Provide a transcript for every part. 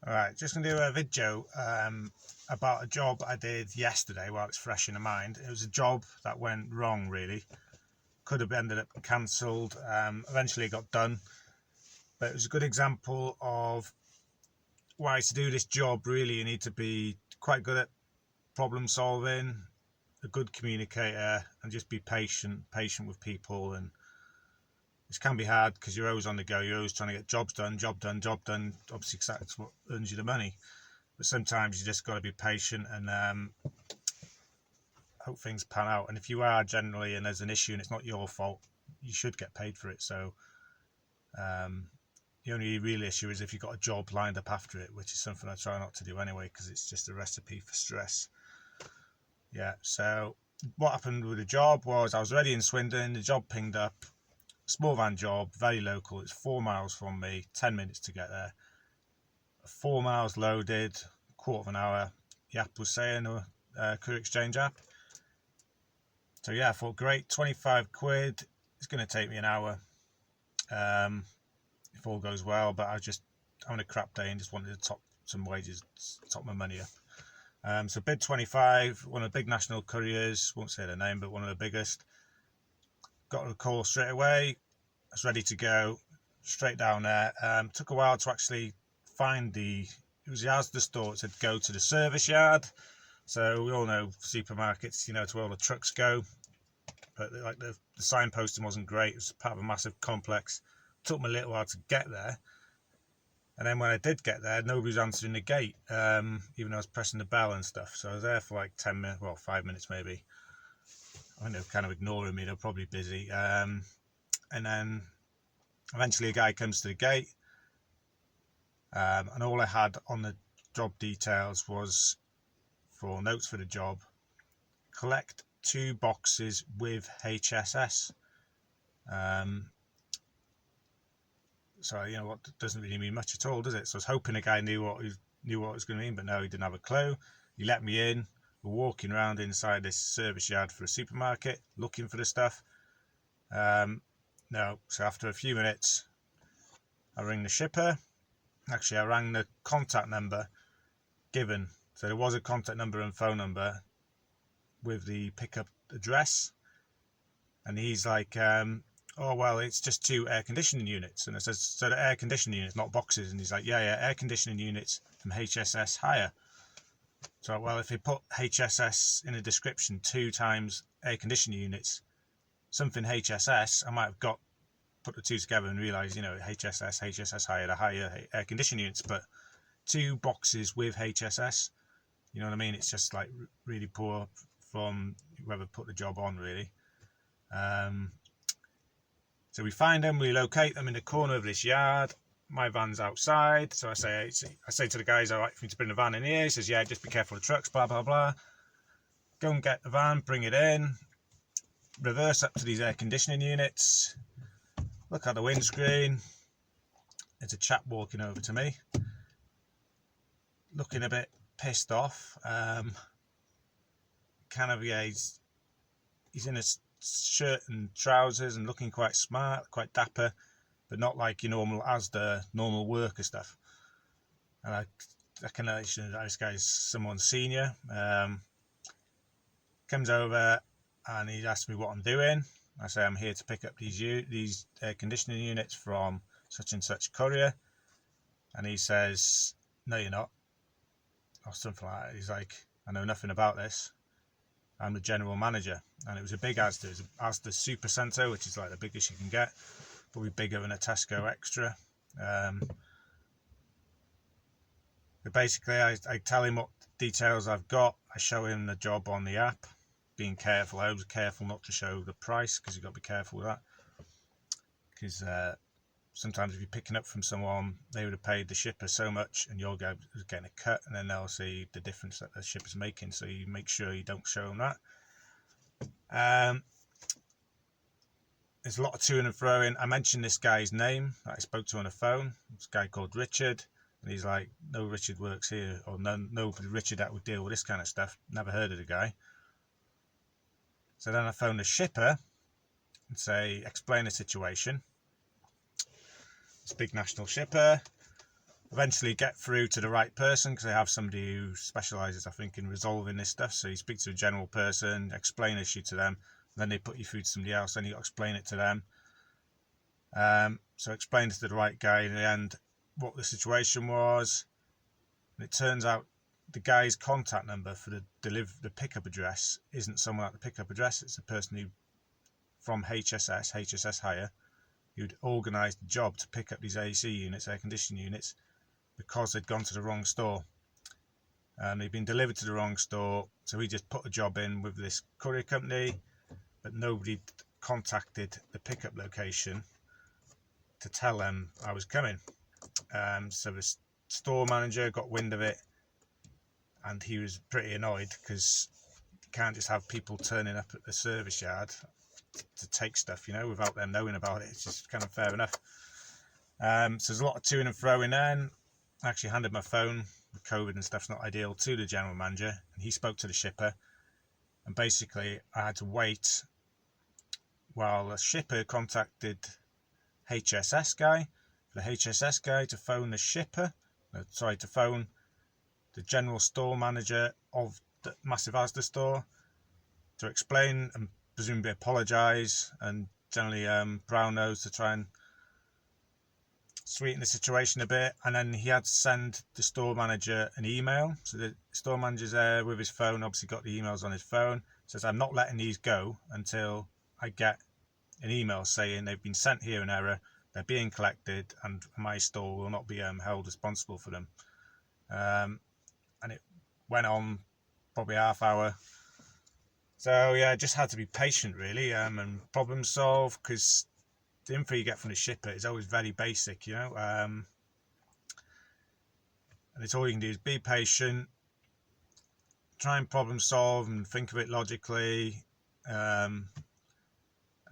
Alright, just going to do a video about a job I did yesterday while it's fresh in the mind. It was a job that went wrong, really. Could have ended up cancelled. Eventually it got done. But it was a good example of why to do this job, really, you need to be quite good at problem solving, a good communicator, and just be patient with people. And this can be hard because you're always on the go. You're always trying to get jobs done. Obviously, because that's what earns you the money. But sometimes you just got to be patient and hope things pan out. And if you are generally and there's an issue and it's not your fault, you should get paid for it. So the only real issue is if you've got a job lined up after it, which is something I try not to do anyway because it's just a recipe for stress. Yeah, so what happened with the job was I was already in Swindon. The job pinged up. Small van job, very local. It's 4 miles from me, 10 minutes to get there. 4 miles loaded, quarter of an hour. The app was saying, Career Exchange app. So yeah, I thought great, 25 quid. It's going to take me an hour if all goes well. But I was just having a crap day and just wanted to top some wages, top my money up. So bid 25, one of the big national couriers, won't say the name, but one of the biggest. Got a call straight away. I was ready to go straight down there. Took a while to actually find it was the Asda store. It said go to the service yard. So we all know supermarkets, to where all the trucks go. But like the signposting wasn't great. It was part of a massive complex. Took me a little while to get there. And then when I did get there, nobody was answering the gate, even though I was pressing the bell and stuff. So I was there for like 10 minutes, well, 5 minutes maybe. I think they were kind of ignoring me. They were probably busy. And then eventually a guy comes to the gate. And all I had on the job details was for notes for the job: collect 2 boxes with HSS. So what doesn't really mean much at all, does it? So I was hoping a guy knew what it was going to mean, but no, he didn't have a clue. He let me in. We're walking around inside this service yard for a supermarket, looking for the stuff. No, so after a few minutes, I ring the shipper. Actually, I rang the contact number given. So there was a contact number and phone number with the pickup address. And he's like, oh, well, it's just 2 air conditioning units. And I says, so the air conditioning units, not boxes. And he's like, yeah, air conditioning units from HSS hire. So, well, if he put HSS in a description 2 times air conditioning units, something HSS, I might have put the 2 together and realised, HSS hire, the higher air conditioning units, but 2 boxes with HSS, you know what I mean? It's just like really poor from whoever put the job on, really. So we find them, we locate them in the corner of this yard. My van's outside, so I say to the guys, all right for me to bring the van in here? He says, yeah, just be careful of the trucks, blah, blah, blah. Go and get the van, bring it in, reverse up to these air conditioning units, look at the windscreen. There's a chap walking over to me, looking a bit pissed off. He's in a shirt and trousers and looking quite smart, quite dapper, but not like your normal Asda, normal worker stuff. And I recognize this guy's someone senior. Comes over and he asks me what I'm doing. I say I'm here to pick up these air conditioning units from such and such courier. And he says, no, you're not, or something like that. He's like, I know nothing about this. I'm the general manager. And it was a big Asda. It was Asda Super Centre, which is like the biggest you can get, probably bigger than a Tesco Extra. But basically, I tell him what details I've got. I show him the job on the app, being careful. I was careful not to show the price because you've got to be careful with that. Because sometimes if you're picking up from someone, they would have paid the shipper so much and you're getting a cut, and then they'll see the difference that the shipper's making. So you make sure you don't show them that. There's a lot of to and fro. I mentioned this guy's name that I spoke to on the phone. This guy called Richard. And he's like, no Richard works here, or no Richard that would deal with this kind of stuff. Never heard of the guy. So then I phoned the shipper and explain the situation. This big national shipper. eventually get through to the right person, because they have somebody who specialises, I think, in resolving this stuff. So you speak to a general person, explain the issue to them, then they put you through to somebody else, then you got to explain it to them. So explained to the right guy in the end what the situation was, and it turns out the guy's contact number for the pickup address isn't someone at the pickup address. It's a person who from HSS Hire, who'd organised the job to pick up these AC units, air conditioning units, because they'd gone to the wrong store. They'd been delivered to the wrong store, so he just put a job in with this courier company, but nobody contacted the pickup location to tell them I was coming. So the store manager got wind of it, and he was pretty annoyed, because you can't just have people turning up at the service yard to take stuff, without them knowing about it. It's just kind of fair enough. So there's a lot of to and fro in there. I actually handed my phone, with COVID and stuff's not ideal, to the general manager, and he spoke to the shipper, and basically I had to wait while the shipper contacted HSS guy, for the HSS guy to phone the shipper, to phone the general store manager of the massive Asda store to explain and presumably apologise, and generally brown nose to try and sweeten the situation a bit. And then he had to send the store manager an email. So the store manager's there with his phone, obviously got the emails on his phone, says, I'm not letting these go until I get an email saying they've been sent here in error, they're being collected, and my store will not be held responsible for them. And it went on probably half hour. So yeah, just had to be patient really, and problem solve, because the info you get from the shipper is always very basic, and it's all you can do is be patient, try and problem solve and think of it logically.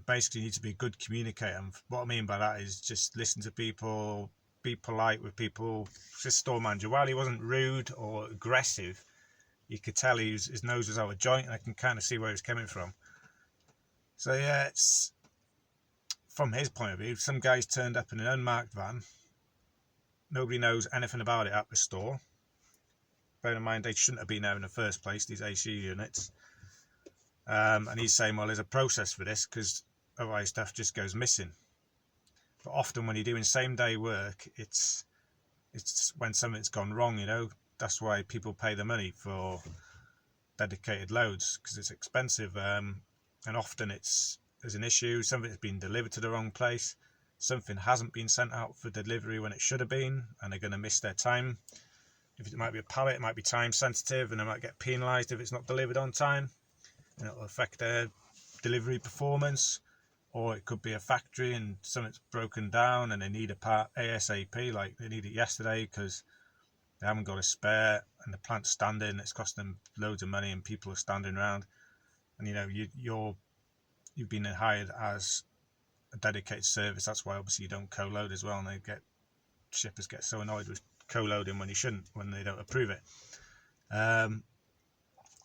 Basically, you need to be a good communicator, and what I mean by that is just listen to people, be polite with people. This store manager, while he wasn't rude or aggressive, you could tell his nose was out of joint, and I can kind of see where he was coming from. So yeah, it's from his point of view, some guys turned up in an unmarked van, nobody knows anything about it at the store. Bear in mind, they shouldn't have been there in the first place, these AC units. And he's saying, well, there's a process for this, because otherwise stuff just goes missing. But often when you're doing same day work, it's when something's gone wrong, that's why people pay the money for dedicated loads, because it's expensive, and often there's an issue, something's been delivered to the wrong place, something hasn't been sent out for delivery when it should have been, and they're going to miss their time. If it might be a pallet, it might be time sensitive, and they might get penalised if it's not delivered on time, and it'll affect their delivery performance. Or it could be a factory and something's broken down and they need a part ASAP, like they need it yesterday because they haven't got a spare, and the plant's standing, it's costing them loads of money and people are standing around, and you've been hired as a dedicated service. That's why obviously you don't co-load as well, and shippers get so annoyed with co-loading when you shouldn't, when they don't approve it.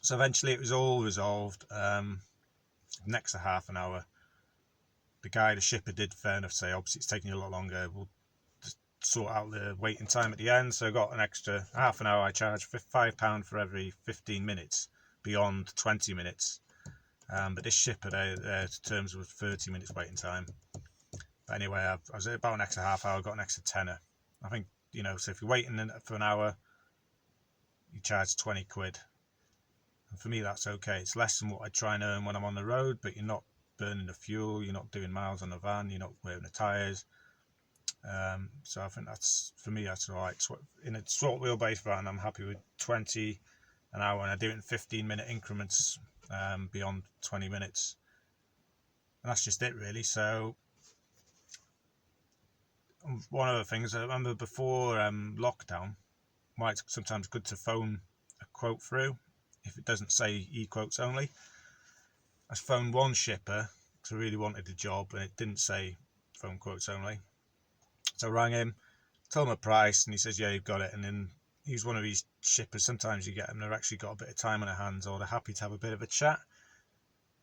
So eventually it was all resolved. Next to half an hour, the shipper did fair enough say, obviously it's taking you a lot longer, we'll just sort out the waiting time at the end. So I got an extra half an hour. I charged £5 for every 15 minutes beyond 20 minutes. But this shipper, their terms was 30 minutes waiting time. But anyway, I was about an extra half hour, got an extra tenner. I think, so if you're waiting for an hour, you charge 20 quid. And for me, that's okay. It's less than what I try and earn when I'm on the road, but you're not burning the fuel, you're not doing miles on the van, you're not wearing the tyres. So I think for me, that's all right. In a short wheelbase van, I'm happy with 20 an hour, and I do it in 15-minute increments beyond 20 minutes. And that's just it, really. So one of the things, I remember before lockdown, why it's sometimes good to phone a quote through if it doesn't say e-quotes only. I phoned one shipper because I really wanted the job, and it didn't say phone quotes only. So I rang him, told him a price, and he says, yeah, you've got it. And then he's one of these shippers, sometimes you get them, they've actually got a bit of time on their hands, or they're happy to have a bit of a chat.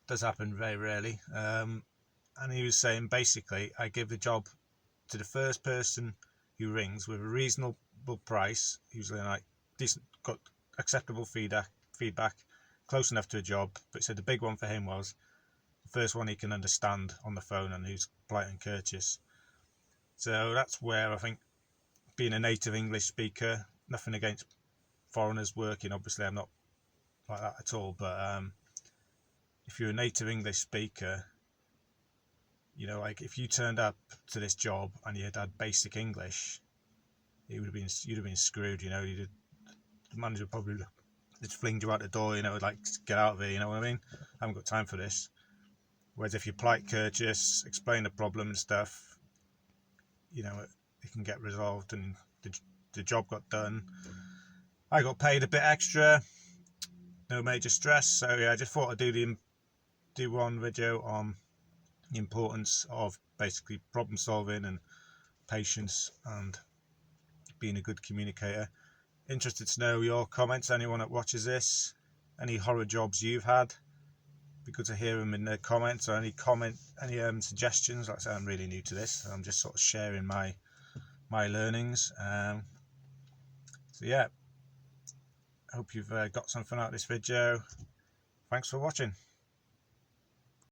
Does happen very rarely. And he was saying, basically, I give the job to the first person who rings with a acceptable price, usually like decent, got acceptable feedback, close enough to a job. But he said the big one for him was the first one he can understand on the phone and who's polite and courteous. So that's where I think being a native English speaker, nothing against foreigners working, obviously I'm not like that at all, but if you're a native English speaker, you know, like if you turned up to this job and you had basic English, you'd have been screwed. You know, the manager would probably just flinged you out the door. You know, like get out of here. You know what I mean? I haven't got time for this. Whereas if you're polite, courteous, explain the problem and stuff, you know, it can get resolved and the job got done. I got paid a bit extra, no major stress. So yeah, I just thought I'd do one video on the importance of basically problem solving and patience and being a good communicator. Interested to know your comments, anyone that watches this, any horror jobs you've had. Be good to hear them in the comments, or any suggestions. Like I say, I'm really new to this, I'm just sort of sharing my learnings. So yeah, hope you've got something out of this video. Thanks for watching.